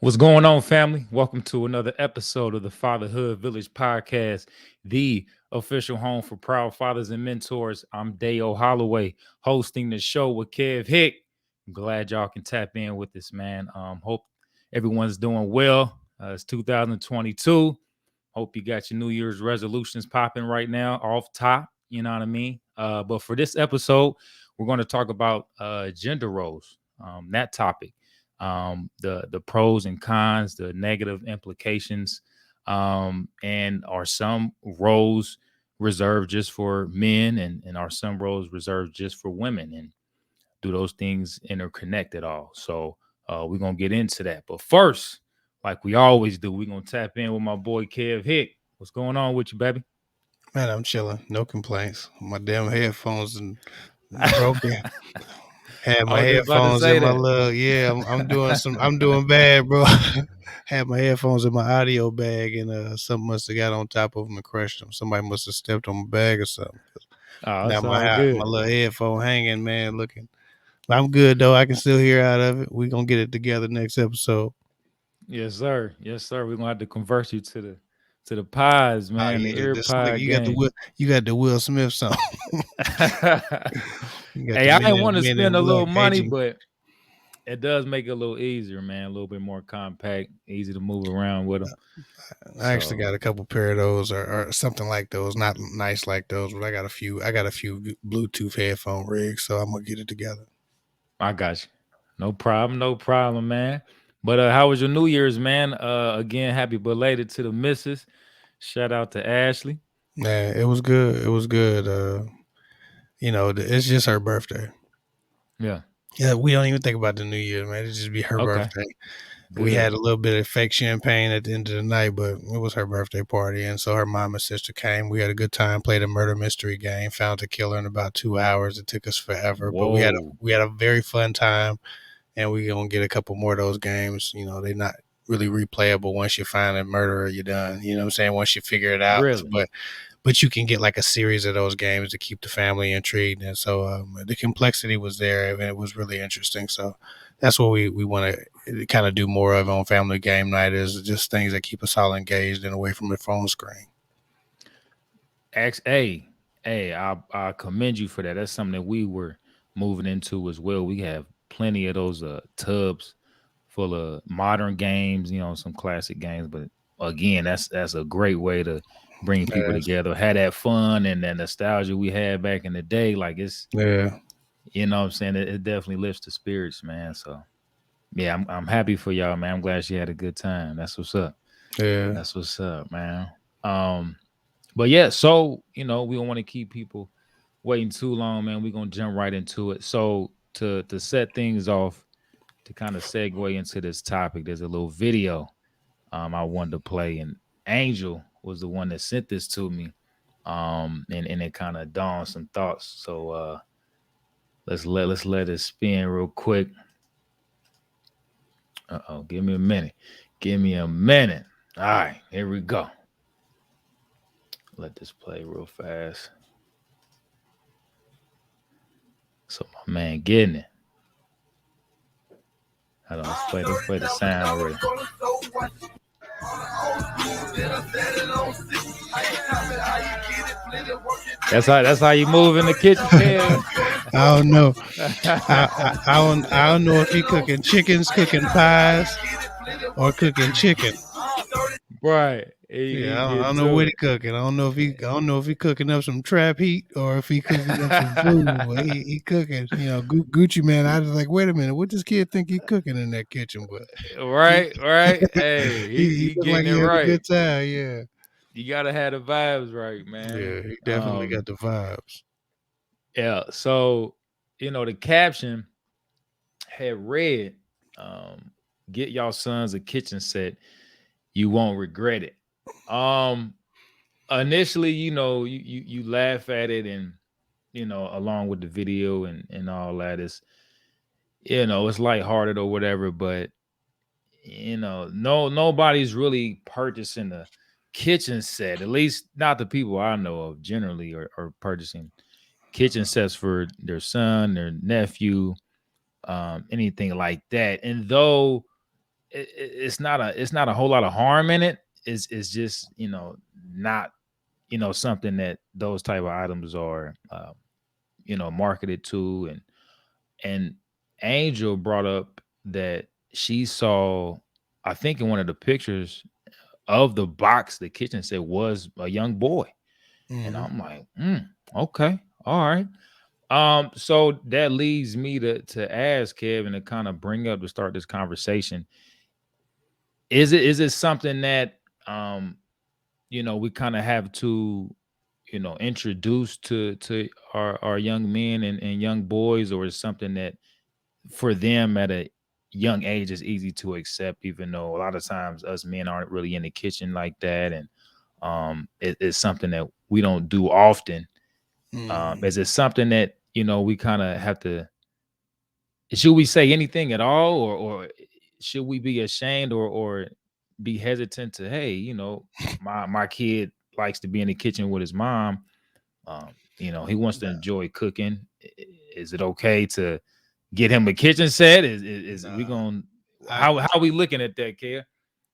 What's going on, family? Welcome to another episode of the Fatherhood Village podcast, the official home for proud fathers and mentors. I'm Dale Holloway, hosting the show with Kev Hick. I'm glad y'all can tap in with this, man. Hope everyone's doing well. It's 2022. Hope you got your New Year's resolutions popping right now off top. You know what I mean? But for this episode, we're going to talk about gender roles, that topic, the pros and cons, the negative implications, and are some roles reserved just for men, and are some roles reserved just for women, and do those things interconnect at all? So we're gonna get into that. But first, like we always do, we're gonna tap in with my boy Kev Hick. What's going on with you, baby? Man, I'm chilling. No complaints. My damn headphones and broken. Had I my was just about to headphones in say my that. little I'm doing I'm doing bad, bro. Had my headphones in my audio bag and something must have got on top of them and crushed them. Somebody must have stepped on my bag or something. Oh, Now it's all good. my little headphone hanging, man, looking. I'm good though. I can still hear out of it. We gonna get it together next episode. Yes, sir. Yes, sir. We're gonna have to convert you to the pods, Oh man, the yeah, ear the slick. pod game. You got the Will Smith song. You got the Hey, I didn't want to men spend in a black little money, aging. but it does make it a little easier, man. A little bit more compact, easy to move around with them. I actually So got a couple pair of those or something like those. Not nice like those, but I got a few. I got a few Bluetooth headphone rigs, so I'm gonna get it together. I got you. No problem, man. But how was your New Year's, man? Again, happy belated to the missus. Shout out to Ashley. Man, it was good. It was good. It's just her birthday. Yeah. Yeah, we don't even think about the New Year, man. It just be her Okay. birthday. We had Good. a little bit of fake champagne at the end of the night, but it was her birthday party, and so her mom and sister came. We had a good time, played a murder mystery game, found the killer in about 2 hours. It took us forever, but Whoa. we had a very fun time, and we gonna get a couple more of those games. They're not really replayable once you find a murderer. You're done. You know what I'm saying? Once you figure it out, Really? but you can get like a series of those games to keep the family intrigued, and so the complexity was there, and it was really interesting. So that's what we want to kind of do more of on family game night, is just things that keep us all engaged and away from the phone screen. X hey, I commend you for that. That's something that we were moving into as well. We have plenty of those tubs full of modern games, some classic games. But again, that's a great way to bring people Yeah, together, had that fun and that nostalgia we had back in the day. Like it's, yeah, what I'm saying, it definitely lifts the spirits, man. So yeah, I'm happy for y'all, man. I'm glad she had a good time. That's what's up. yeah. That's what's up, man. Um, but yeah, so we don't want to keep people waiting too long, man. We're gonna jump right into it. So to set things off, to kind of segue into this topic, there's a little video I wanted to play, and Angel was the one that sent this to me. And it kind of dawned some thoughts. So let's let it spin real quick. Uh-oh, give me a minute. Give me a minute. All right, here we go. Let this play real fast. So my man getting it. Hold on, let's play the sound real. That's how you move in the kitchen, Kev. I don't know. I don't know if he cooking chickens, cooking pies, or cooking chicken. Right. Yeah, He I get don't know to what he it. cooking. I don't know if he cooking up some trap heat or if he cooking up some food. But he cooking. Gucci man. I was like, wait a minute, what this kid think he cooking in that kitchen? But he Right, right. Hey, he he looked like getting it he had a right. good time. Yeah, You gotta have the vibes right, man. yeah, he definitely got the vibes. Yeah. So, the caption had read, get y'all sons a kitchen set. You won't regret it. Um, Initially, you laugh at it, and along with the video and all that, it's lighthearted or whatever, but nobody's really purchasing a kitchen set, at least not the people I know of generally are purchasing kitchen sets for their son, their nephew, anything like that. And though it's not a whole lot of harm in it. It's just, not, something that those type of items are, marketed to. And Angel brought up that she saw, I think in one of the pictures of the box, the kitchen set was a young boy. And Hmm. I'm like, okay, all right. So that leads me to ask Kevin to kind of bring up to start this conversation. Is it something that we kind of have to, introduce to our young men and young boys, or is something that for them at a young age is easy to accept, even though a lot of times us men aren't really in the kitchen like that, and it's something that we don't do often. Hmm. Is it something that we kind of have to? Should we say anything at all, or should we be ashamed, or be hesitant to, hey, my kid likes to be in the kitchen with his mom. He wants to No, enjoy cooking. Is it okay to get him a kitchen set? Is we no. going I how are we looking at that, kid?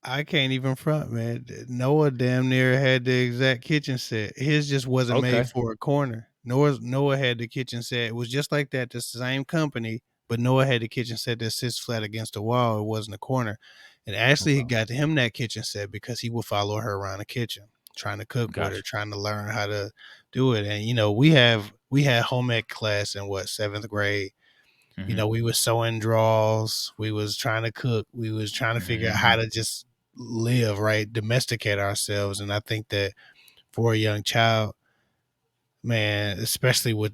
I can't even front, man. Noah damn near had the exact kitchen set. His just wasn't made Okay, for a corner. Noah had the kitchen set. It was just like that, the same company, but Noah had the kitchen set that sits flat against the wall. It wasn't a corner. And Ashley okay, had got him that kitchen set because he would follow her around the kitchen, trying to cook with her, gotcha. trying to learn how to do it. And we had home ec class in what, seventh grade. Hmm. We was sewing drawers, we was trying to cook, we was trying to figure out how Hmm. to just live, right? Domesticate ourselves. And I think that for a young child, man, especially with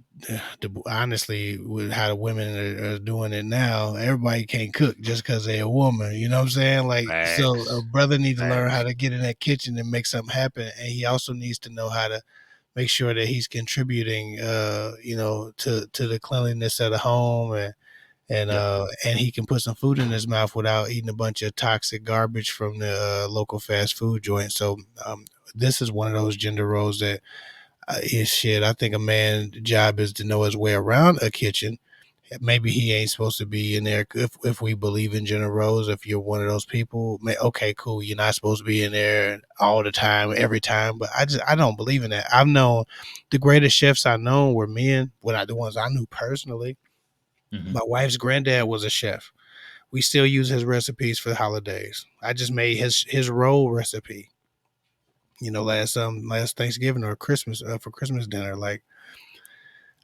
honestly, with how the women are doing it now, everybody can't cook just because they're a woman. You know what I'm saying? Like, so a Facts, brother needs to learn how facts. to get in that kitchen and make something happen. And he also needs to know how to make sure that he's contributing, to the cleanliness of the home, Yeah. and he can put some food in his mouth without eating a bunch of toxic garbage from the local fast food joint. So this is one of those gender roles that is shit. I think a man's job is to know his way around a kitchen. Maybe he ain't supposed to be in there if we believe in gender roles. If you're one of those people, okay, cool. You're not supposed to be in there all the time, every time. But I don't believe in that. I've known the greatest chefs I know were men. The ones I knew personally. Hmm. My wife's granddad was a chef. We still use his recipes for the holidays. I just made his roll recipe, last Thanksgiving or Christmas, for Christmas dinner. Like,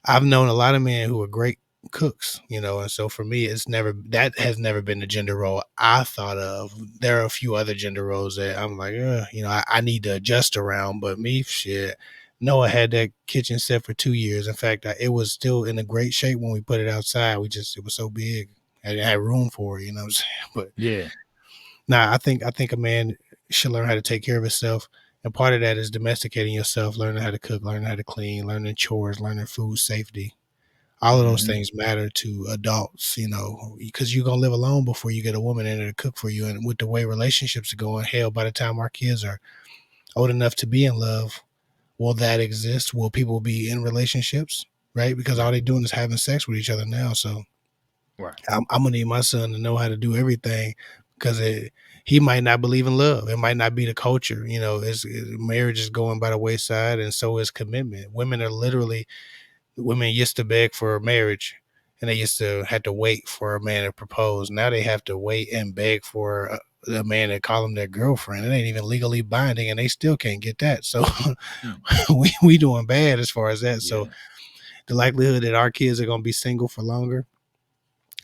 I've known a lot of men who are great cooks, and so for me, that has never been the gender role I thought of. There are a few other gender roles that I'm like, I need to adjust around. But me, shit, Noah had that kitchen set for 2 years. In fact, it was still in a great shape when we put it outside. It was so big, I didn't have room for it. You know what I'm saying? But Yeah. nah, I think a man should learn how to take care of himself. And part of that is domesticating yourself, learning how to cook, learning how to clean, learning chores, learning food safety. All of those Hmm. things matter to adults, because you're gonna live alone before you get a woman in there to cook for you. And with the way relationships are going, hell, by the time our kids are old enough to be in love, will that exist? Will people be in relationships? Right? Because all Right. they doing is having sex with each other now. So Right. I'm gonna need my son to know how to do everything because he might not believe in love. It might not be the culture. Marriage is going by the wayside, and so is commitment. Women used to beg for marriage, and they used to have to wait for a man to propose. Now they have to wait and beg for a man to call them their girlfriend. It ain't even legally binding, and they still can't get that. So Mm. we doing bad as far as that. So Yeah. the likelihood that our kids are gonna be single for longer,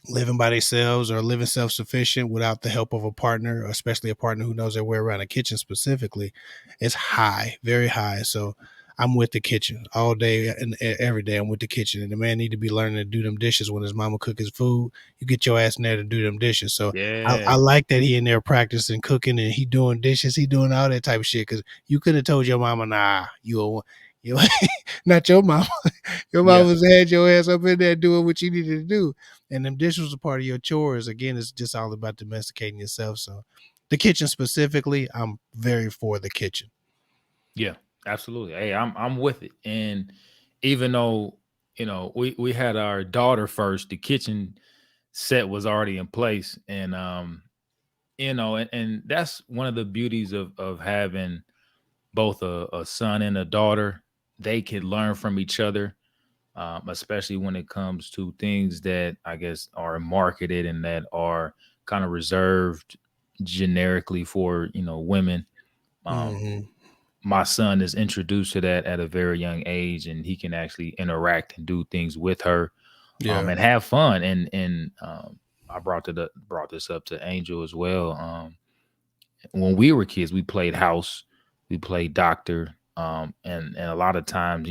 living by themselves or living self-sufficient without the help of a partner, especially a partner who knows their way around a kitchen specifically, is high, very high. So I'm with the kitchen all day and every day. I'm with the kitchen, and the man need to be learning to do them dishes when his mama cook his food. You get your ass in there to do them dishes. So I Yeah. like that he in there practicing cooking and he doing dishes, he doing all that type of shit. Because you could have told your mama, nah, you not your mama. Your Yeah. mama's had your ass up in there doing what you needed to do, and them dishes are part of your chores. Again, it's just all about domesticating yourself. So the kitchen specifically, I'm very for the kitchen. Yeah, absolutely. Hey, I'm with it. And even though, we had our daughter first, the kitchen set was already in place. And and that's one of the beauties of having both a son and a daughter. They can learn from each other, especially when it comes to things that I guess are marketed and that are kind of reserved generically for women. Um, Hmm. my son is introduced to that at a very young age, and he can actually interact and do things with her, Yeah. and have fun. And I brought this up to Angel as well. When we were kids, we played house, we played doctor, and a lot of times,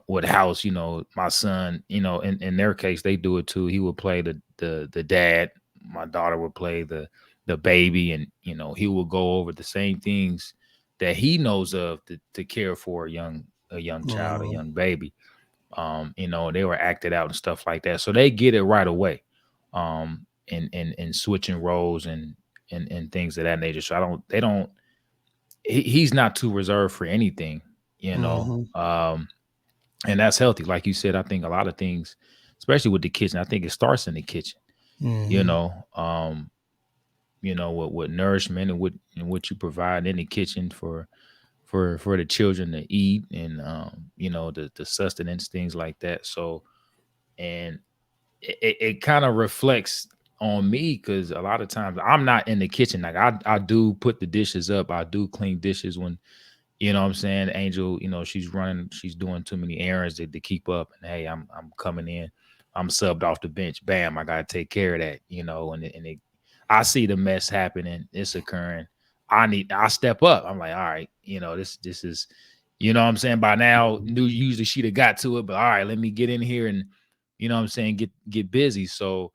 with house, my son, in their case, they do it too. He would play the dad. My daughter would play the baby, and he will go over the same things that he knows of to care for a young child, a Hmm. young baby. They were acted out and stuff like that, so they get it right away. And switching roles and things of that nature. So I don't, they don't. He's not too reserved for anything, you know. Hmm. Um, and that's healthy. Like you said, I think a lot of things, especially with the kitchen, I think it starts in the kitchen. You Hmm. know, um, with nourishment and what you provide in the kitchen for the children to eat, and the sustenance, things like that. So, and it kind of reflects on me because a lot of times I'm not in the kitchen. Like I do put the dishes up, I do clean dishes when what I'm saying? Angel, she's doing too many errands to keep up. And hey, I'm coming in, I'm subbed off the bench. Bam, I gotta take care of that, I see the mess happening, it's occurring. I step up. I'm like, all right, this is what I'm saying. By now, knew usually she'd have got to it, but all right, let me get in here and what I'm saying, get busy. So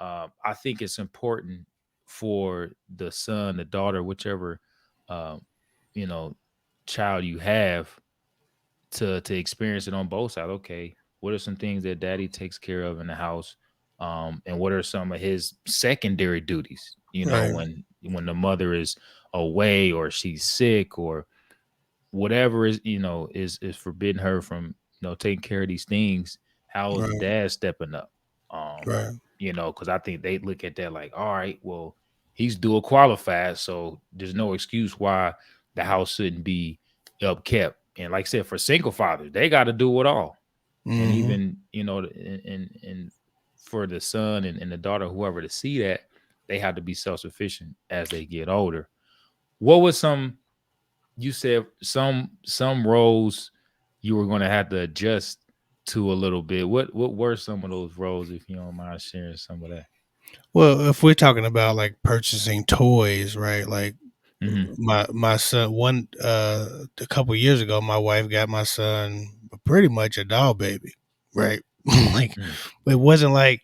I think it's important for the son, the daughter, whichever um, you know child you have, to experience it on both sides. Okay, what are some things that daddy takes care of in the house, and what are some of his secondary duties? Right. When the mother is away or she's sick or whatever is forbidding her from taking care of these things. How is the Right. dad stepping up? um Right. because I think they look at that like, all right, well, he's dual qualified, so there's no excuse why the house shouldn't be upkept. And like I said, for single fathers, they got to do it all. And Hmm. even and for the son and the daughter, whoever, to see that they have to be self-sufficient as they get older. What was some, you said some roles you were going to have to adjust to a little bit. What were some of those roles, if you don't mind sharing some of that? Well, if we're talking about like purchasing toys, right? Like Hmm. my son, a couple years ago, my wife got my son pretty much a doll baby, right? Like Mm. it wasn't like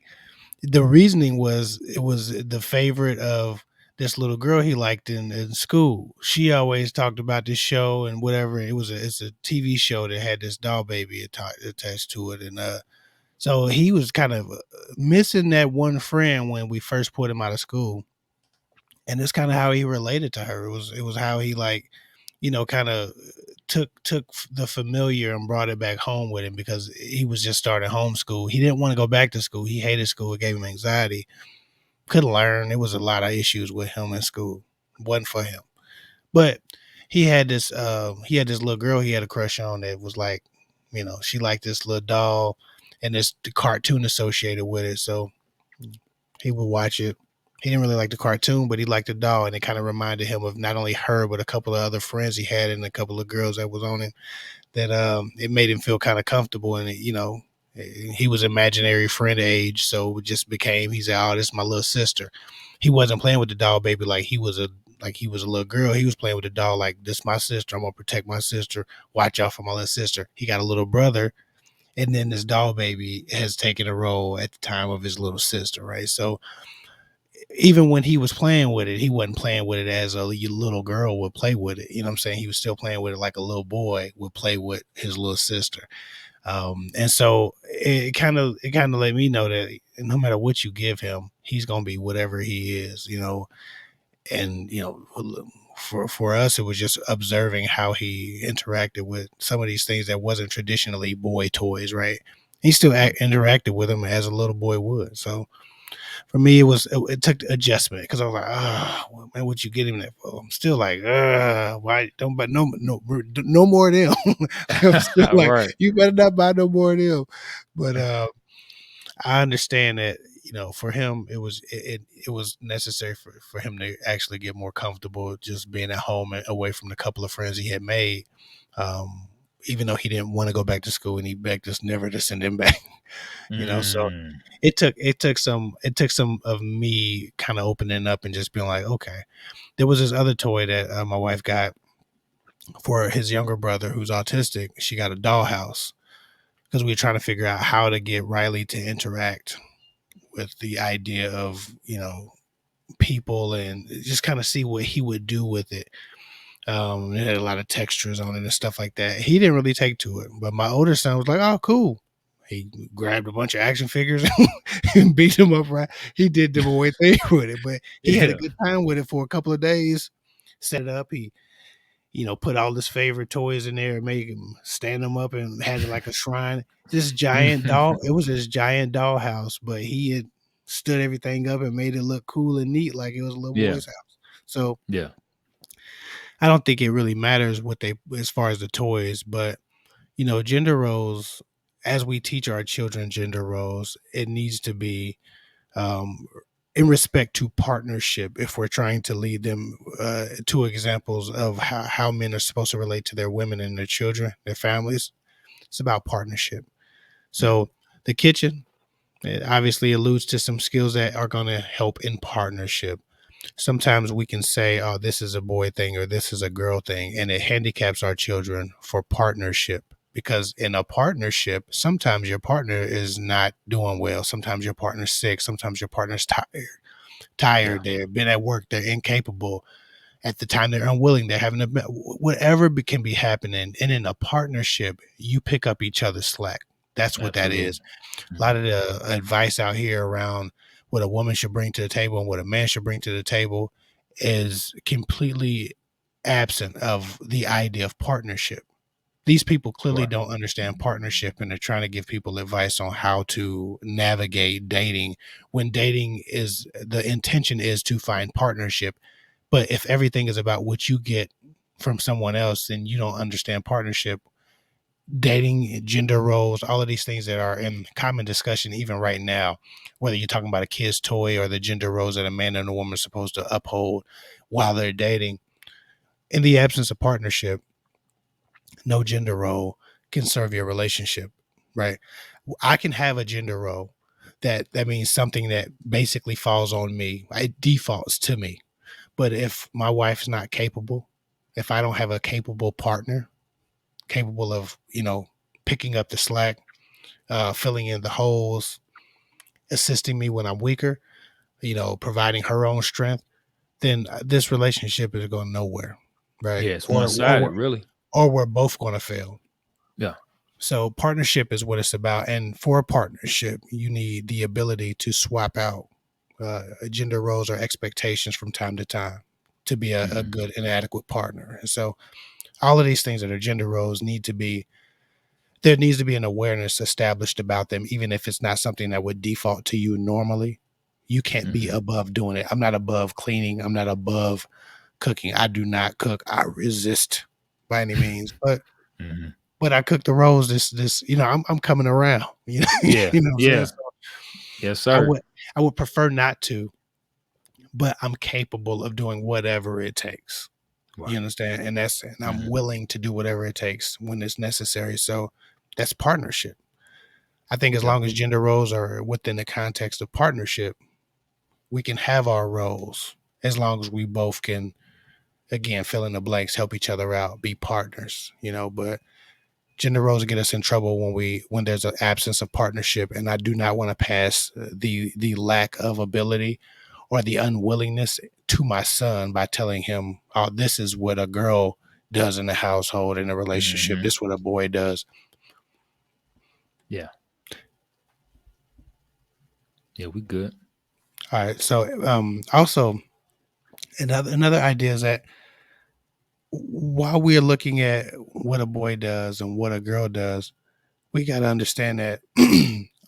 the reasoning was it was the favorite of this little girl he liked in school. She always talked about this show and whatever. It's a TV show that had this doll baby attached to it, and so he was kind of missing that one friend when we first put him out of school, and it's kind of how he related to her. It was how he like, kind of took the familiar and brought it back home with him because he was just starting homeschool. He didn't want to go back to school. He hated school. It gave him anxiety. Couldn't learn. It was a lot of issues with him in school. It wasn't for him. But he had this little girl he had a crush on that was like, she liked this little doll and this the cartoon associated with it. So he would watch it. He didn't really like the cartoon, but he liked the doll, and it kind of reminded him of not only her but a couple of other friends he had and a couple of girls that was on it. That it made him feel kind of comfortable, and he was imaginary friend age, so it just became he said, "Oh, this is my little sister." He wasn't playing with the doll baby like he was a little girl. He was playing with the doll like this is my sister. I'm gonna protect my sister. Watch out for my little sister. He got a little brother, and then this doll baby has taken a role at the time of his little sister, right? So even when he was playing with it, he wasn't playing with it as a little girl would play with it. You know what I'm saying? He was still playing with it like a little boy would play with his little sister. And so it kind of let me know that no matter what you give him, he's gonna be whatever he is. And for us, it was just observing how he interacted with some of these things that wasn't traditionally boy toys, right? He still Mm. interacted with them as a little boy would. So For me, it took adjustment because I was like, well, man, what you get him that for? I'm still like, why don't buy no more of them? I'm still like, Right. you better not buy no more of them. But I understand that, for him it was necessary for him to actually get more comfortable just being at home and away from the couple of friends he had made. Um, Even though he didn't want to go back to school and he begged us never to send him back. So Mm. it took some of me kind of opening up and just being like, okay. There was this other toy that my wife got for his younger brother who's autistic. She got a dollhouse because we were trying to figure out how to get Riley to interact with the idea of people and just kind of see what he would do with it. It had a lot of textures on it and stuff like that. He didn't really take to it, but my older son was like, "Oh, cool." He grabbed a bunch of action figures and beat them up. Right, he did them away thing with it, but he had a Yeah. good time with it for a couple of days. Set it up. He put all his favorite toys in there and made him stand them up and had it like a shrine. This giant doll. It was this giant dollhouse, but he had stood everything up and made it look cool and neat, like it was a little Yeah. boy's house. So Yeah. I don't think it really matters what they as far as the toys, but gender roles. As we teach our children gender roles, it needs to be um, in respect to partnership. If we're trying to lead them to examples of how men are supposed to relate to their women and their children, their families, it's about partnership. Yeah. So the kitchen, it obviously alludes to some skills that are going to help in partnership. Sometimes we can say, oh, this is a boy thing or this is a girl thing, and it handicaps our children for partnership. Because in a partnership, sometimes your partner is not doing well. Sometimes your partner's sick. Sometimes your partner's Yeah. tired. They've been at work. They're incapable. At the time, they're unwilling. They're having whatever can be happening. And in a partnership, you pick up each other's slack. That's what that Absolutely. is. A lot Mhm. of the advice out here around what a woman should bring to the table and what a man should bring to the table is completely absent of the idea of partnership. These people clearly Right. don't understand partnership and they're trying to give people advice on how to navigate dating when dating is the intention is to find partnership. But if everything is about what you get from someone else, then you don't understand partnership. Dating, gender roles, all of these things that are in common discussion even right now, whether you're talking about a kid's toy or the gender roles that a man and a woman are supposed to uphold while they're dating. In the absence of partnership, no gender role can serve your relationship, right? I can have a gender role that means something that basically falls on me. It defaults to me. But if my wife's not capable, if I don't have a capable partner capable of, picking up the slack, filling in the holes, assisting me when I'm weaker, providing her own strength, then this relationship is going nowhere, right? Yeah. It's one sided, really. Or we're both going to fail. Yeah. So partnership is what it's about, and for a partnership, you need the ability to swap out gender roles or expectations from time to time to be a Hmm. good and adequate partner. And so, all of these things that are gender roles need to be there needs to be an awareness established about them, even if it's not something that would default to you normally. You can't be Hmm. above doing it. I'm not above cleaning. I'm not above cooking. I do not cook. I resist by any means, Hmm. but I cook the roles. I'm coming around. Yeah. What I'm saying. Yeah. So Yes, I sir. would I would prefer not to, but I'm capable of doing whatever it takes. You Right. understand? And I'm Hmm. willing to do whatever it takes when it's necessary. So that's partnership. I think as Yeah. long as gender roles are within the context of partnership, we can have our roles as long as we both can, again, fill in the blanks, help each other out, be partners, but gender roles get us in trouble when there's an absence of partnership. And I do not want to pass the lack of ability or the unwillingness to my son by telling him, oh, this is what a girl does in the household, in a relationship. Hmm. This is what a boy does. Yeah. Yeah. We good. All right. So also another idea is that while we are looking at what a boy does and what a girl does, we got to understand that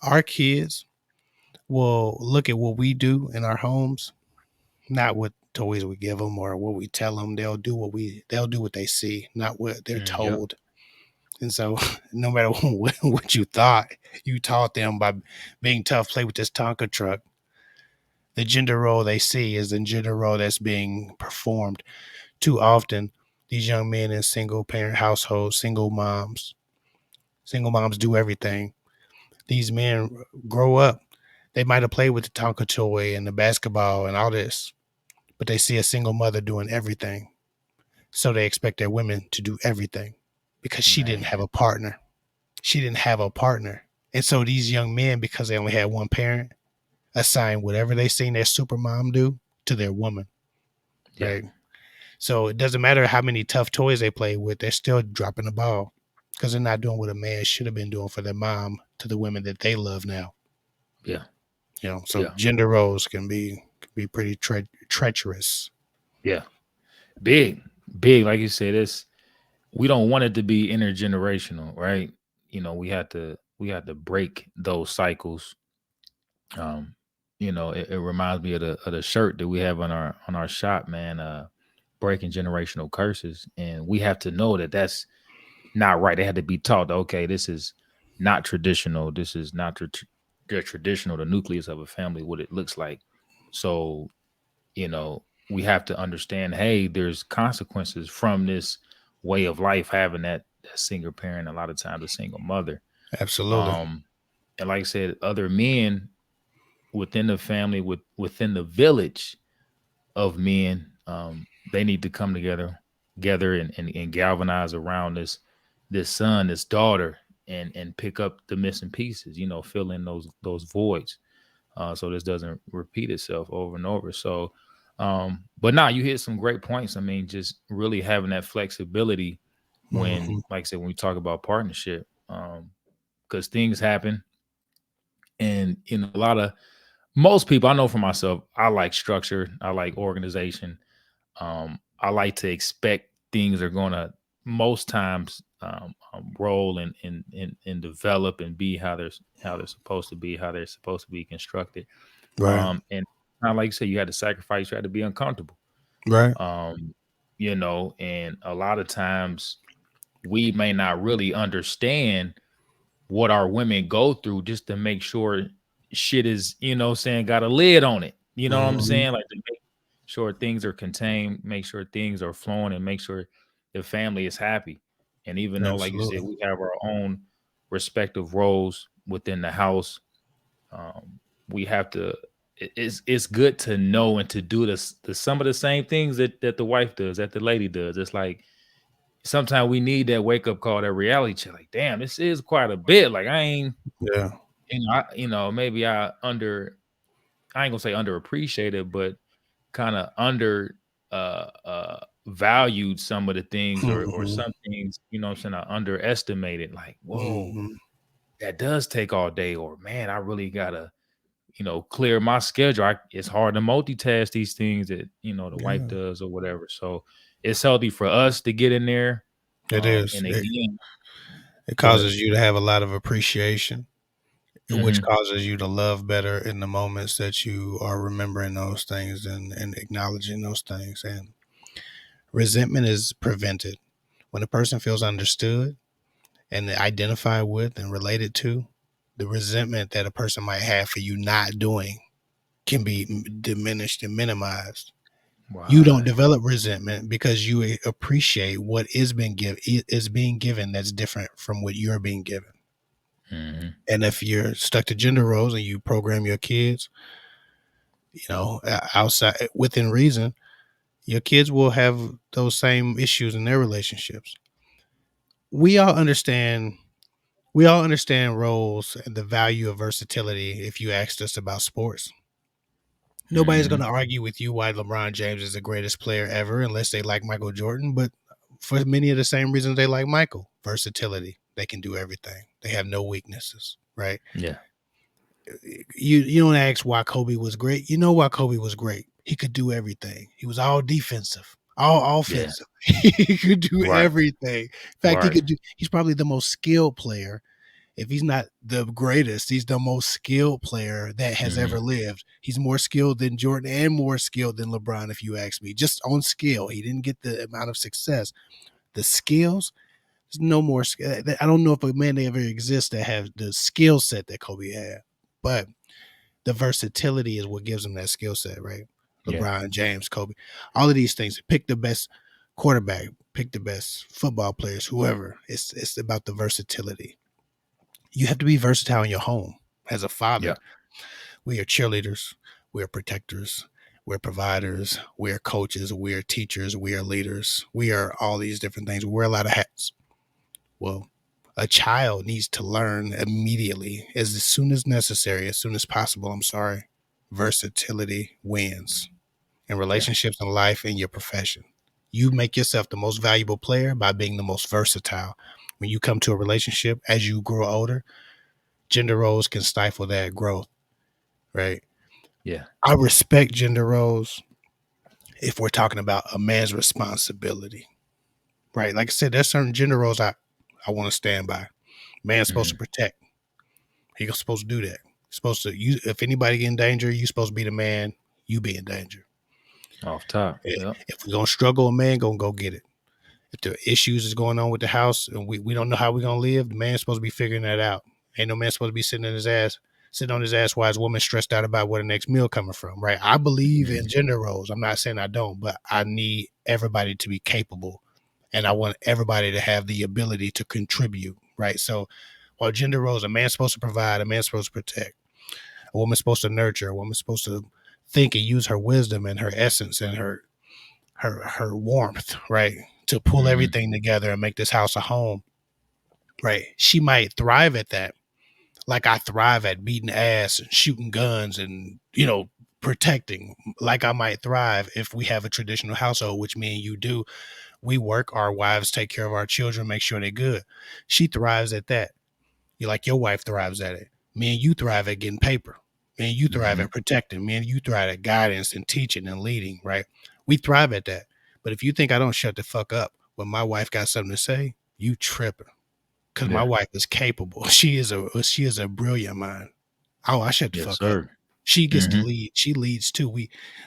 our kids will look at what we do in our homes, not what toys we give them or what we tell them. They'll do what they see, not what they're Yep. told. And so, no matter what you thought, you taught them by being tough. Play with this Tonka truck. The gender role they see is the gender role that's being performed. Too often, these young men in single parent households, single moms do everything. These men grow up. They might have played with the Tonka toy and the basketball and all this, but they see a single mother doing everything. So they expect their women to do everything because she didn't have Man. a partner. She didn't have a partner. And so these young men, because they only had one parent, assign whatever they seen their super mom do to their woman, Yeah. right? So it doesn't matter how many tough toys they play with, they're still dropping the ball because they're not doing what a man should have been doing for their mom to the women that they love now. Yeah. So Yeah. gender roles can be pretty treacherous. Yeah. Big. Big. Like you said, it's we don't want it to be intergenerational, right? We had to break those cycles. Um, it reminds me of the shirt that we have on our shop, man. Breaking generational curses, and we have to know that that's not right. They had to be taught, okay, this is not traditional. This is not the traditional, the nucleus of a family, what it looks like. So, we have to understand, hey, there's consequences from this way of life, having that single parent, a lot of times a single mother. Absolutely. Um, and like I said, other men within the family, within the village of men, they need to come together and galvanize around this son, this daughter, and pick up the missing pieces, fill in those voids, so this doesn't repeat itself over and over. So, but now you hit some great points. I mean, just really having that flexibility when, Hmm. like I said, when we talk about partnership, because things happen, and a lot of most people, I know for myself, I like structure, I like organization. I like to expect things are gonna most times roll and develop and be how they're supposed to be, how they're supposed to be constructed. Right. And kind of like you said, you had to sacrifice, you had to be uncomfortable. Right. Um, and a lot of times we may not really understand what our women go through just to make sure shit is, saying, got a lid on it. You know what I'm Hmm. saying? Like to make sure things are contained, make sure things are flowing, and make sure the family is happy. And even though, like you said, Absolutely. we have our own respective roles within the house, we have to. It's good to know and to do some of the same things that the wife does, that the lady does. It's like sometimes we need that wake up call, that reality check. Like, damn, this is quite a bit. Like, I ain't, Yeah. maybe I ain't gonna say underappreciated, but kind of under valued some of the things, or Hmm. some things, what I'm saying, I underestimated. Like, whoa, Hmm. that does take all day, or man, I really gotta, clear my schedule. It's hard to multitask these things that, the wife Yeah. does or whatever. So it's healthy for us to get in there. It is. And again, It go ahead. causes you to have a lot of appreciation, which Hmm. causes you to love better in the moments that you are remembering those things and acknowledging those things. And resentment is prevented when a person feels understood and identified with and related to. The resentment that a person might have for you not doing can be diminished and minimized. You don't Right. develop resentment because you appreciate what is being given that's different from what you're being given. Hmm. And if you're stuck to gender roles and you program your kids, outside within reason, your kids will have those same issues in their relationships. We all understand we all understand roles and the value of versatility if you asked us about sports. Nobody's going Hmm. to argue with you why LeBron James is the greatest player ever unless they like Michael Jordan, but for many of the same reasons they like Michael, versatility. They can do everything. They have no weaknesses, right? Yeah. You don't ask why Kobe was great. You know why Kobe was great. He could do everything. He was all defensive, all Yeah. offensive. He could do Right. everything. In fact, Right. he's probably the most skilled player If he's not the greatest, he's the most skilled player that has Hmm. ever lived. He's more skilled than Jordan and more skilled than LeBron, if you ask me. Just on skill, he didn't get the amount of success. The skills, there's no more. I don't know if a man ever exists that has the skill set that Kobe had, but the versatility is what gives him that skill set, right? Yeah. LeBron James, Kobe, all of these things. Pick the best quarterback, pick the best football players, whoever. It's about the versatility. You have to be versatile in your home. As a Yeah. father, we are cheerleaders, we are protectors, we're providers, we're coaches, we are teachers, we are leaders, we are all these different things. We wear a lot of hats. Well, a child needs to learn immediately, as soon as necessary, as soon as possible. I'm sorry. Versatility wins in Yeah. relationships and life and your profession. You make yourself the most valuable player by being the most versatile. When you come to a relationship, as you grow older, gender roles can stifle that growth, right? Yeah. I respect gender roles if we're talking about a man's responsibility, right? Like I said, there's certain gender roles I want to stand by. Man's supposed to Hmm. protect. He's supposed to do that. Supposed to you. If anybody get in danger, you supposed to be the man. You be in danger. Off top. If Yeah. we're gonna struggle, a man gonna go get it. If the issues is going on with the house and we don't know how we're gonna live, the man's supposed to be figuring that out. Ain't no man supposed to be sitting on his ass while his woman stressed out about where the next meal coming from, right? I believe in Hmm. gender roles. I'm not saying I don't, but I need everybody to be capable and I want everybody to have the ability to contribute, right? So while gender roles, a man's supposed to provide, a man's supposed to protect, a woman's supposed to nurture, a woman's supposed to think and use her wisdom and her essence and her warmth, right? To pull Hmm. everything together and make this house a home, right? She might thrive at that, like I thrive at beating ass and shooting guns and, protecting. Like I might thrive if we have a traditional household, which me and you do. We work, our wives take care of our children, make sure they're good. She thrives at that. You like your wife thrives at it. Me and you thrive at getting paper. Me and you thrive Hmm. at protecting. Me and you thrive at guidance and teaching and leading, right? We thrive at that. But if you think I don't shut the fuck up when my wife got something to say, you tripping. Because my Yeah. wife is capable. She is a brilliant mind. Oh, I shut the Yes, fuck up. sir. She gets to Hmm. lead. She leads too.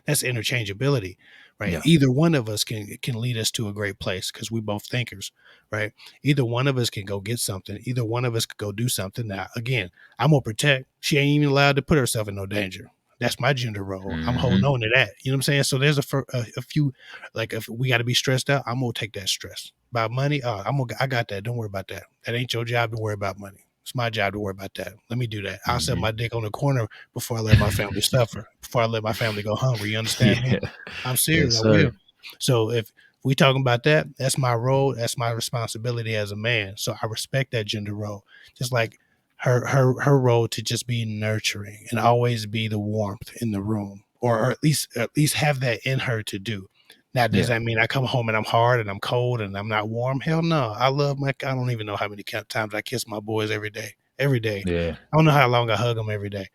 That's interchangeability, right? Yeah. Either one of us can lead us to a great place because we both thinkers, right? Either one of us can go get something. Either one of us could go do something. Now, again, I'm gonna protect. She ain't even allowed to put herself in no danger. That's my gender role. I'm holding Hmm. on to that. You know what I'm saying? So there's a few, like if we got to be stressed out, I'm gonna take that stress. About money, I got that. Don't worry about that. That ain't your job to worry about money. It's my job to worry about that. Let me do that. I'll set Hmm. my dick on the corner before I let my family suffer. Before I let my family go hungry. You understand me? Yeah. I'm serious. Yes, I will. sir. So if we talking about that, that's my role. That's my responsibility as a man. So I respect that gender role. Just like her role to just be nurturing and always be the warmth in the room, or at least have that in her to do. Now, does Yeah. that mean I come home and I'm hard and I'm cold and I'm not warm? Hell no. I love my. I don't even know how many times I kiss my boys every day. Every day. Yeah. I don't know how long I hug them every day.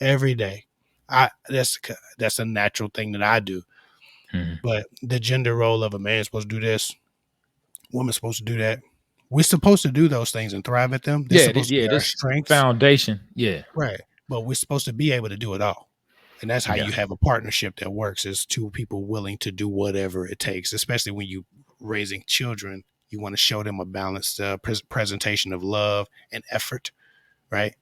Every day. That's a natural thing that I do. Hmm. But the gender role of a man is supposed to do this, woman's supposed to do that. We're supposed to do those things and thrive at them. They're Yeah. supposed to be our This strengths, foundation. Yeah. right? But we're supposed to be able to do it all. And that's how Yeah. you have a partnership that works is two people willing to do whatever it takes, especially when you raising children. You want to show them a balanced presentation of love and effort, right?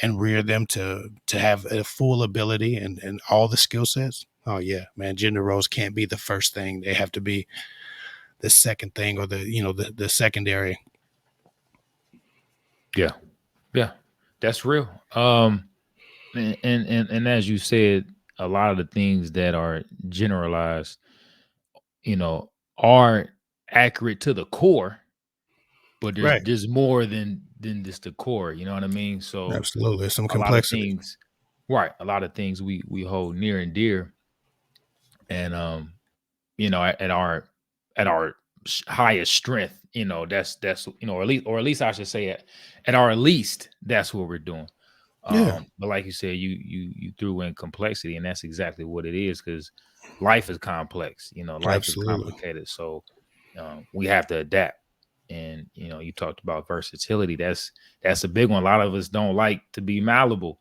And rear them to have a full ability and all the skill sets. Oh yeah, man, gender roles can't be the first thing. They have to be the second thing or the secondary. Yeah. Yeah. That's real. And as you said, a lot of the things that are generalized, are accurate to the core, but there's Right. there's more than just the core. You know what I mean? So Absolutely. There's some a lot of complexity. things, right? A lot of things we hold near and dear, and at our highest strength, that's or at least I should say at our least that's what we're doing. Yeah, But like you said, you threw in complexity, and that's exactly what it is because life is complex. Life is absolutely. complicated, so we have to adapt. And you talked about versatility. That's a big one. A lot of us don't like to be malleable.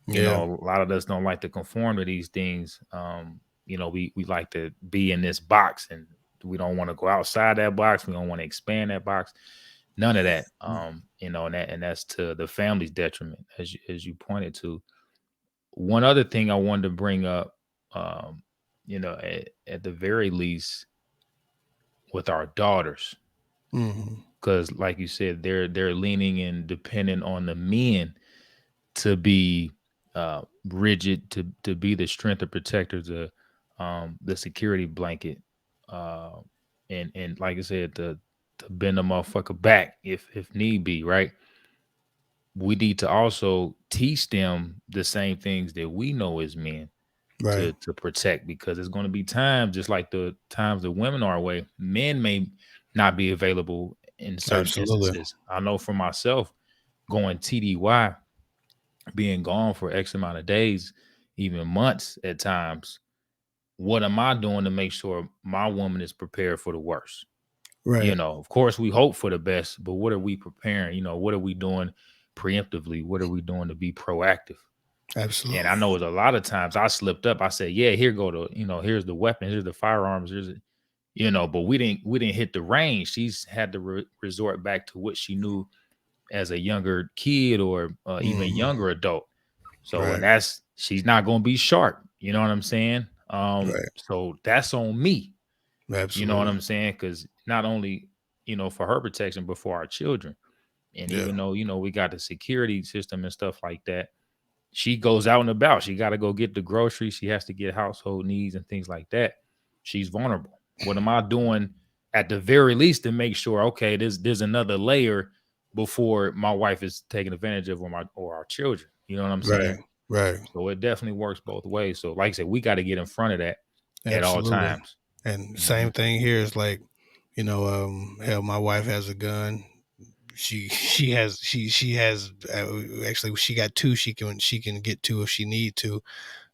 Yeah, A lot of us don't like to conform to these things. We like to be in this box, and we don't want to go outside that box. We don't want to expand that box. None of that. And that's to the family's detriment, as you pointed to. One other thing I wanted to bring up, at the very least, with our daughters, hmm, because like you said, they're leaning and dependent on the men to be rigid, to be the strength and protector, the security blanket, uh, and like I said, to bend the motherfucker back if need be, right? We need to also teach them the same things that we know as men right, to protect, because there's going to be times, just like the times that women are away, men may not be available in certain absolutely, instances. I know for myself, going TDY, being gone for X amount of days, even months at times, what am I doing to make sure my woman is prepared for the worst? right, Of course, we hope for the best, but what are we preparing? What are we doing preemptively? What are we doing to be proactive? And I absolutely, know a lot of times I slipped up. I said, "Yeah, here go here's the weapon, here's the firearms, but we didn't hit the range." She's had to resort back to what she knew as a younger kid, or even hmm, younger adult. So, and right, she's not going to be sharp. You know what I'm saying? right, So that's on me. You know what absolutely, I'm saying? Because not only, for her protection, but for our children. And yeah, even though, we got the security system and stuff like that, she goes out and about. She got to go get the groceries. She has to get household needs and things like that. She's vulnerable. What am I doing at the very least to make sure, okay, there's another layer before my wife is taking advantage of, or our children? You know what I'm right, saying? right, So it definitely works both ways. So like I said, we got to get in front of that at all absolutely. times. And Hmm. same thing here is like, hell, my wife has a gun. She has actually she got two. She can get two if she need to.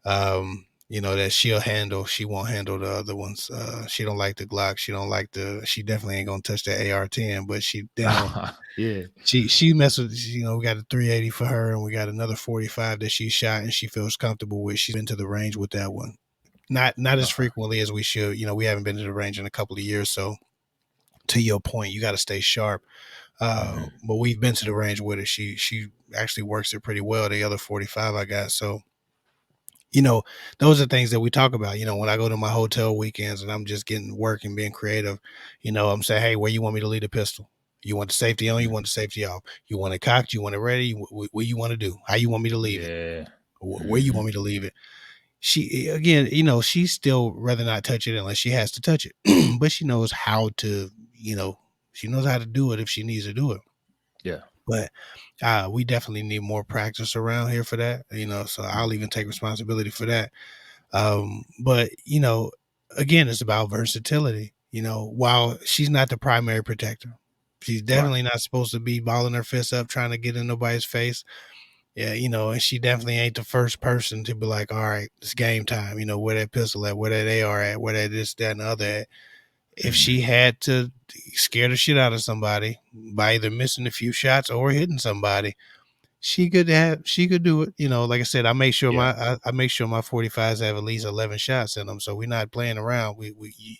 That she'll handle. She won't handle the other ones. She don't like the Glock. She don't like the. She definitely ain't gonna touch the AR-10. But she down. Yeah. She messes with. We got a 380 for her, and we got another 45 that she shot, and she feels comfortable with. She's been to the range with that one. Not as Okay. frequently as we should. We haven't been to the range in a couple of years. So to your point, you got to stay sharp. Hmm. But we've been to the range with it. She actually works it pretty well. The other 45 I got. So you know, those are things that we talk about. When I go to my hotel weekends and I'm just getting work and being creative, I'm saying, hey, where you want me to leave the pistol? You want the safety on? You Hmm. want the safety off? You want it cocked? You want it ready? What you want to do? How you want me to leave it? Yeah. Where you Hmm. want me to leave it? She again, she's still rather not touch it unless she has to touch it, but she knows how to, she knows how to do it if she needs to do it. Yeah. But we definitely need more practice around here for that. So I'll even take responsibility for that. But again, it's about versatility. While she's not the primary protector, she's Right. definitely not supposed to be balling her fists up trying to get in nobody's face. Yeah, and she definitely ain't the first person to be like, all right, it's game time. Where that pistol at, where that AR at, where that this, that, and the other at. If Hmm. she had to scare the shit out of somebody by either missing a few shots or hitting somebody, she could do it. Like I said, Yeah. I make sure my 45s have at least 11 shots in them. So we're not playing around.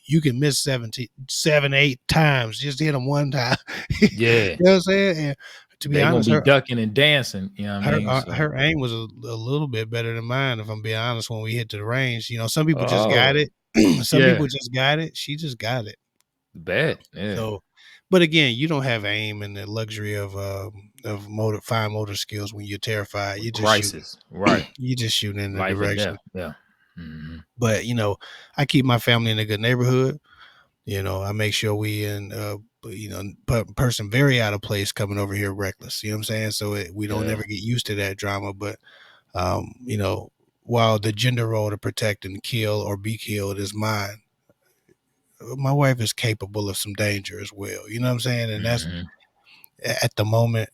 You can miss 8 times, just hit them one time. You Yeah. know what I'm saying? And to be They gonna honest, be ducking and dancing. You know what I mean? So. her aim was a little bit better than mine, if I'm being honest, when we hit to the range. Some people just got Oh. it. Some people Yeah. just got it. She just got it. Bad. Yeah. So, but again, you don't have aim and the luxury of fine motor skills when you're terrified. You're just shooting. Crisis. Right. You're just shooting in the Life and direction. death. Yeah. Hmm. But I keep my family in a good neighborhood. I make sure we in person very out of place coming over here reckless. You know what I'm saying? So we don't Yeah. ever get used to that drama. But while the gender role to protect and kill or be killed is mine, my wife is capable of some danger as well. You know what I'm saying? And that's Hmm. at the moment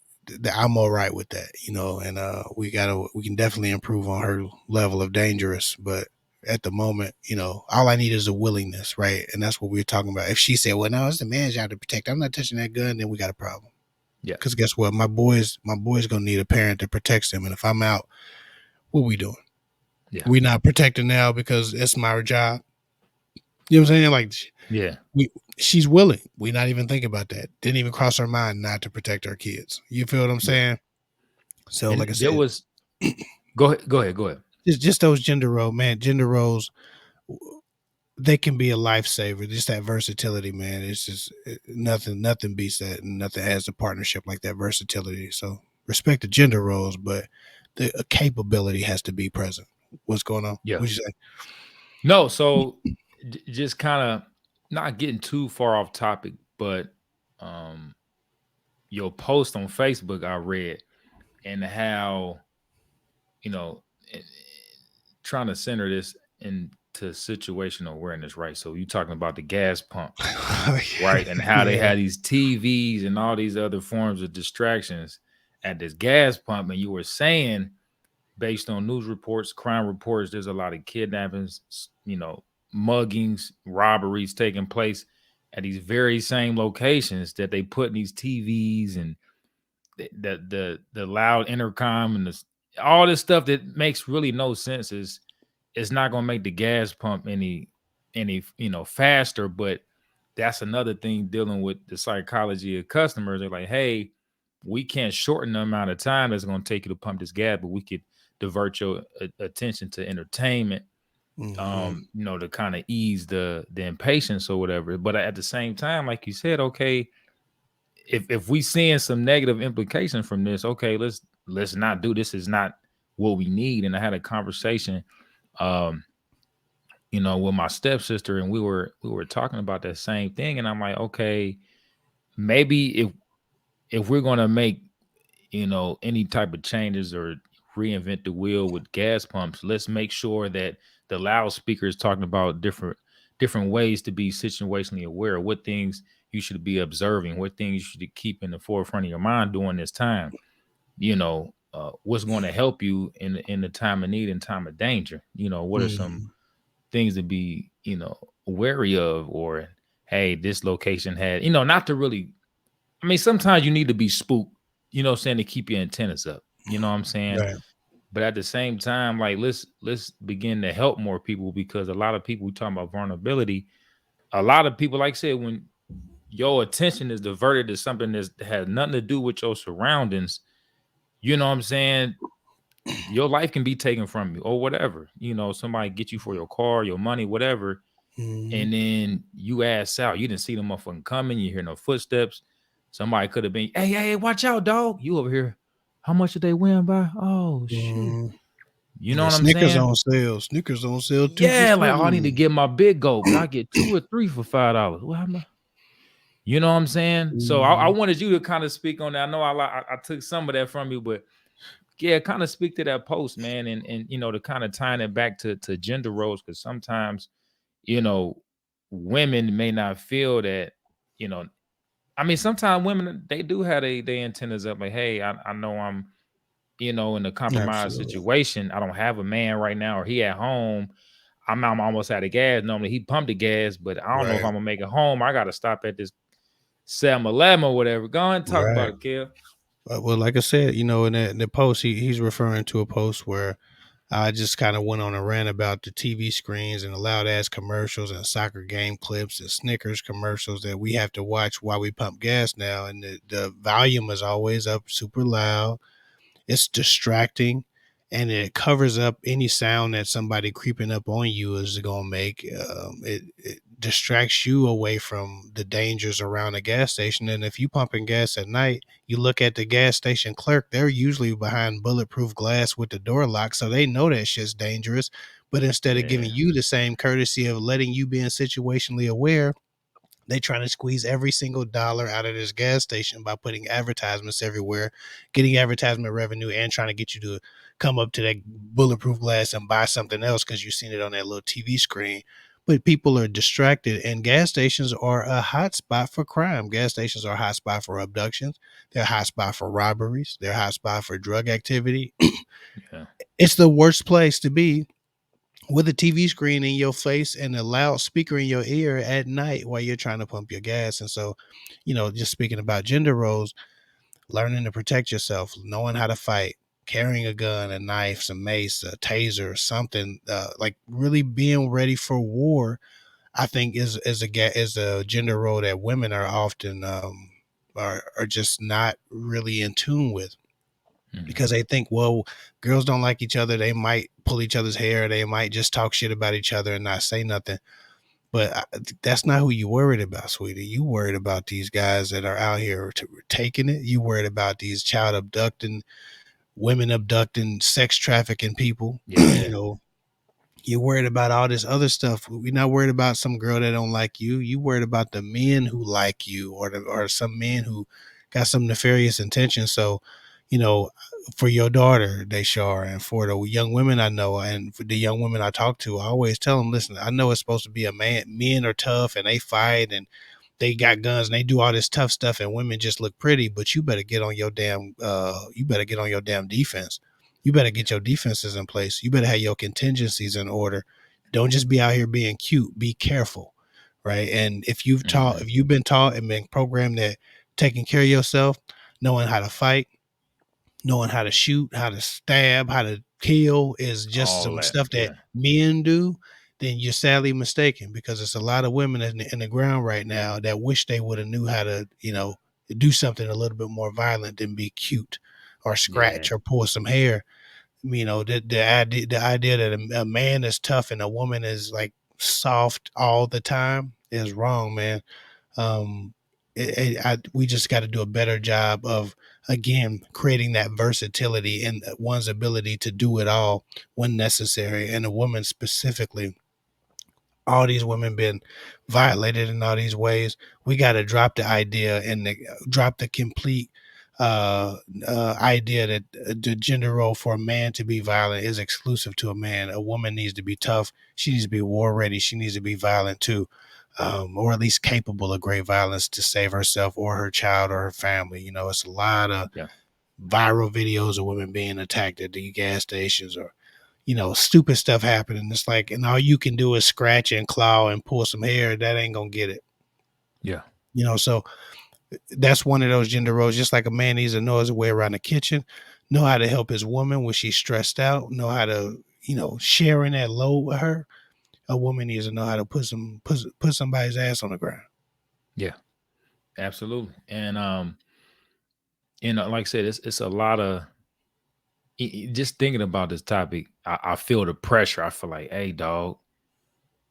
I'm all right with that. And we can definitely improve on her level of dangerous, but at the moment, all I need is a willingness, right? And that's what we're talking about. If she said, "Well, no, it's the man's job to protect. I'm not touching that gun," then we got a problem. Yeah. Because guess what? My boys gonna need a parent that protects them. And if I'm out, what we doing? Yeah. We not protecting now because it's my job. You know what I'm saying? Like Yeah. we, she's willing. We not even think about that. Didn't even cross our mind not to protect our kids. You feel what I'm Yeah. saying? So, And like I there said, was go ahead. Go ahead. Go ahead. just those gender roles, man. Gender roles, they can be a lifesaver. Just that versatility, man. It's just nothing beats that, and nothing has a partnership like that versatility. So respect the gender roles, but the capability has to be present. What's going on? Yeah. What you say? No, so just kind of not getting too far off topic, but um your post on Facebook I read and how, you know, eh, trying to center this into situational awareness, right? So you talking about the gas pump, right? And how they Yeah. had these TVs and all these other forms of distractions at this gas pump. And you were saying, based on news reports, crime reports, there's a lot of kidnappings, muggings, robberies taking place at these very same locations that they put in these TVs and the loud intercom and all this stuff that makes really no sense is it's not going to make the gas pump any faster. But that's another thing dealing with the psychology of customers. They're like, hey, we can't shorten the amount of time that's going to take you to pump this gas, but we could divert your attention to entertainment, Mm-hmm. to kind of ease the impatience or whatever. But at the same time, like you said, okay, if we seeing some negative implications from this, okay, let's not do this. Is not what we need. And I had a conversation, um, with my stepsister, and we were talking about that same thing. And I'm like, okay, maybe if we're gonna make any type of changes or reinvent the wheel with gas pumps, let's make sure that the loudspeaker is talking about different ways to be situationally aware, what things you should be observing, what things you should keep in the forefront of your mind during this time. What's going to help you in the time of need and time of danger. What are some Mm-hmm. things to be wary of, or hey, this location had, not to really, I mean, sometimes you need to be spooked, what I'm saying, to keep your antennas up. You know what I'm saying? Right. But at the same time, like let's begin to help more people, because a lot of people, we talking about vulnerability. A lot of people, like I said, when your attention is diverted to something that has nothing to do with your surroundings, you know what I'm saying? Your life can be taken from you or whatever. Somebody get you for your car, your money, whatever. Mm-hmm. And then you ass out. You didn't see them motherfucking coming. You hear no footsteps. Somebody could have been, hey, watch out, dog. You over here. How much did they win by? Oh shit. Mm-hmm. You know Yeah, what I'm Snickers saying? on sale. Snickers on sale 2 for Yeah, like, oh, I need to $7. get my big goat, but I get 2 or 3 for $5. What happened? You know what I'm saying? So I Mm-hmm. wanted you to kind of speak on that. I know I took some of that from you, but yeah, kind of speak to that post, man, and to kind of tying it back to gender roles, because sometimes you know women may not feel that, you know I mean, sometimes women, they do have they antennas up, like, hey, I know I'm in a compromised Absolutely. situation. I don't have a man right now, or he at home. I'm almost out of gas. Normally he pumped the gas, but I don't know if Right. I'm gonna make it home. I gotta stop at this 7-Eleven or whatever. Go ahead and talk about Right. it, Kev. Well, like I said, in the post, he's referring to a post where I just kind of went on a rant about the TV screens and the loud ass commercials and soccer game clips and Snickers commercials that we have to watch while we pump gas now. And the volume is always up super loud. It's distracting, and it covers up any sound that somebody creeping up on you is going to make. It distracts you away from the dangers around a gas station. And if you pumping gas at night, you look at the gas station clerk, they're usually behind bulletproof glass with the door locked, so they know that shit's dangerous. But instead of giving Yeah, you the same courtesy of letting you be situationally aware, they trying to squeeze every single dollar out of this gas station by putting advertisements everywhere, getting advertisement revenue, and trying to get you to come up to that bulletproof glass and buy something else because you've seen it on that little TV screen. But people are distracted, and gas stations are a hot spot for crime. Gas stations are a hot spot for abductions. They're a hot spot for robberies. They're a hot spot for drug activity. yeah, It's the worst place to be with a TV screen in your face and a loudspeaker in your ear at night while you're trying to pump your gas. And so, just speaking about gender roles, learning to protect yourself, knowing how to fight, carrying a gun, a knife, some mace, a taser, something, like really being ready for war. I think is a gender role that women are often are just not really in tune with, Mhm. because they think, well, girls don't like each other. They might pull each other's hair. They might just talk shit about each other and not say nothing. But that's not who you worried about, sweetie. You worried about these guys that are out here taking it. You worried about these child abducting, women abducting, sex trafficking people. you Yeah. know, you're worried about all this other stuff. We're not worried about some girl that don't like you. You worried about the men who like you, or some men who got some nefarious intentions. So, you know, for your daughter, Deshar, and for the young women I know, and for the young women I talk to, I always tell them, listen, I know it's supposed to be a man. Men are tough and they fight and they got guns and they do all this tough stuff, and women just look pretty. But you better get on your damn defense. You better get your defenses in place. You better have your contingencies in order. Don't just be out here being cute. Be careful, right? And Mhm. if you've been taught and been programmed that taking care of yourself, knowing how to fight, knowing how to shoot, how to stab, how to kill is just All some that. stuff that Yeah. men do, then you're sadly mistaken, because it's a lot of women in the ground right now that wish they would have knew how to, do something a little bit more violent than be cute or Yeah. scratch or pull some hair. The idea that a man is tough and a woman is like soft all the time is wrong, man. um we just got to do a better job of, again, creating that versatility and one's ability to do it all when necessary, and a woman specifically. All these women been violated in all these ways. We got to drop the idea and drop the complete idea that the gender role for a man to be violent is exclusive to a man. A woman needs to be tough. She needs to be war ready. She needs to be violent too, or at least capable of great violence to save herself or her child or her family. It's a lot of Yeah. viral videos of women being attacked at the gas stations, or stupid stuff happening. It's like, and all you can do is scratch and claw and pull some hair. That ain't gonna get it. Yeah. So that's one of those gender roles. Just like a man needs to know his way around the kitchen, know how to help his woman when she's stressed out, know how to, sharing that load with her. A woman needs to know how to put somebody's ass on the ground. Yeah. Absolutely. And like I said, it's a lot of just thinking about this topic. I feel the pressure. I feel like, hey, dog.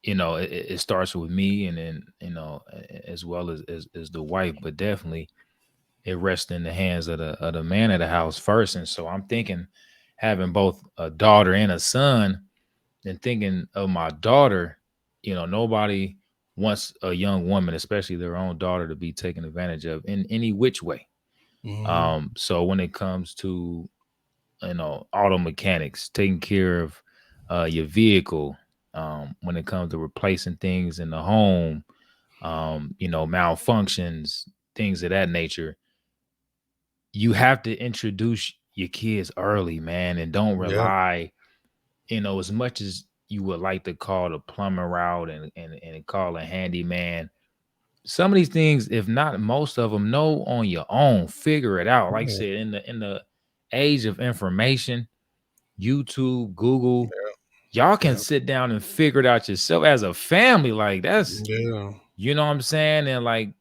It starts with me, and then as well as the wife, but definitely it rests in the hands of the man of the house first. And so I'm thinking, having both a daughter and a son, and thinking of my daughter, nobody wants a young woman, especially their own daughter, to be taken advantage of in any which way. Mm-hmm. So when it comes to auto mechanics, taking care of your vehicle, when it comes to replacing things in the home, malfunctions, things of that nature, you have to introduce your kids early, man, and don't Yep. rely, as much as you would like to call the plumber route and call a handyman. Some of these things, if not most of them, know on your own, figure it out. Like I Yeah. said, in the age of information, YouTube, Google, y'all can Yeah. sit down and figure it out yourself as a family. Like that's, Yeah. what I'm saying, and like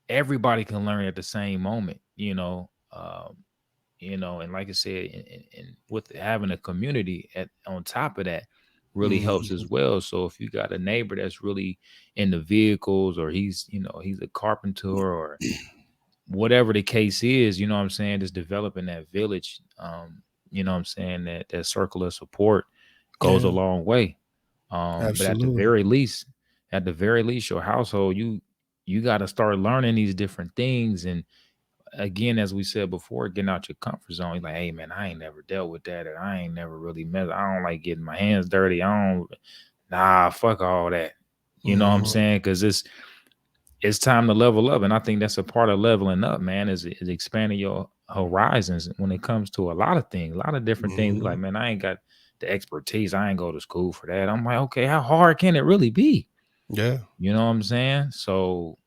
everybody can learn at the same moment. And like I said, and with having a community on top of that really helps Mm-hmm. as well. So if you got a neighbor that's really into vehicles, or he's a carpenter, or whatever the case is, what I'm saying, just developing that village, what I'm saying, that circle of support goes a Yeah. long way. But Absolutely. at the very least, your household, you got to start learning these different things. And again, as we said before, getting out your comfort zone. You're like, hey man, I ain't never dealt with that, and I ain't never really met. I don't like getting my hands dirty. I don't. Nah, fuck all that. You know what I'm Mm-hmm. saying? Because it's time to level up, and I think that's a part of leveling up, man. Is expanding your horizons when it comes to a lot of things, a lot of different things. Mm-hmm. Like, man, I ain't got the expertise. I ain't go to school for that. I'm like, okay, how hard can it really be? Yeah. You know what I'm saying? So,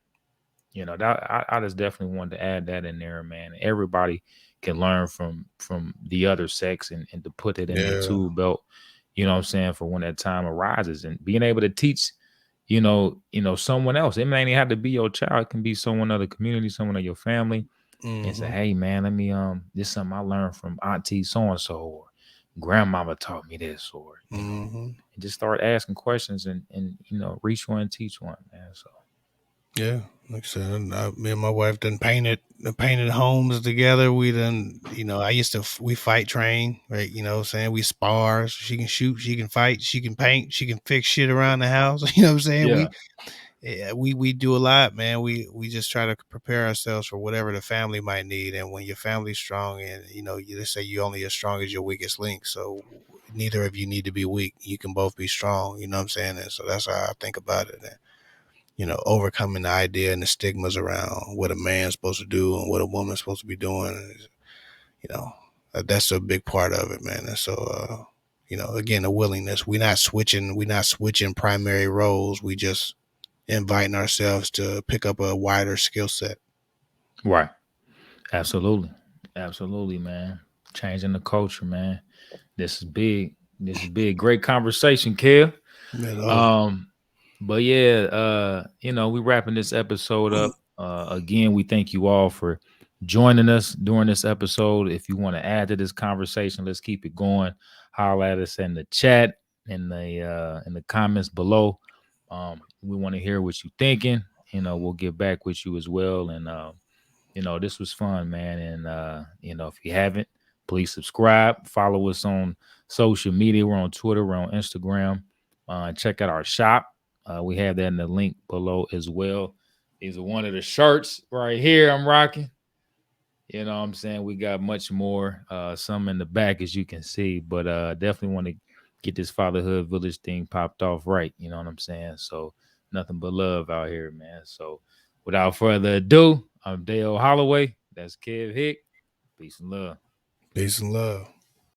that I just definitely wanted to add that in there, man. Everybody can learn from the other sex, and to put it in their Yeah. tool belt, what I'm saying, for when that time arises, and being able to teach, someone else. It may not have to be your child, it can be someone of the community, someone of your family, and say, Hmm. hey man, let me this is something I learned from auntie so and so, or grandmama taught me this, or Hmm. and just start asking questions, and reach one, teach one, man. So Yeah, like I said, me and my wife done painted homes together. We done, I used to we fight train, right? You know, what I'm saying we spar. She can shoot, she can fight, she can paint, she can fix shit around the house. You know what I'm saying? yeah. We do a lot, man. We just try to prepare ourselves for whatever the family might need. And when your family's strong, and they say you only as strong as your weakest link. So neither of you need to be weak. You can both be strong. You know what I'm saying? And so that's how I think about it. And, overcoming the idea and the stigmas around what a man's supposed to do and what a woman's supposed to be doing. You know, that's a big part of it, man. And so, again, the willingness. We're not switching. We're not switching primary roles. We just inviting ourselves to pick up a wider skill set. Right. Absolutely. Absolutely, man. Changing the culture, man. This is big. This is big. Great conversation, Kev. At all. Um, but yeah, we wrapping this episode up. Again, we thank you all for joining us during this episode. If you want to add to this conversation, let's keep it going. Holler at us in the chat, in the comments below. We want to hear what you're thinking. We'll get back with you as well. And this was fun, man. And if you haven't, please subscribe, follow us on social media. We're on Twitter, we're on Instagram. Check out our shop. We have that in the link below as well. These are one of the shirts right here I'm rocking. You know what I'm saying? We got much more, some in the back, as you can see, but definitely want to get this Fatherhood Village thing popped off right. You know what I'm saying? So nothing but love out here, man. So without further ado, I'm Dale Holloway. That's Kev Hick. Peace and love. Peace and love.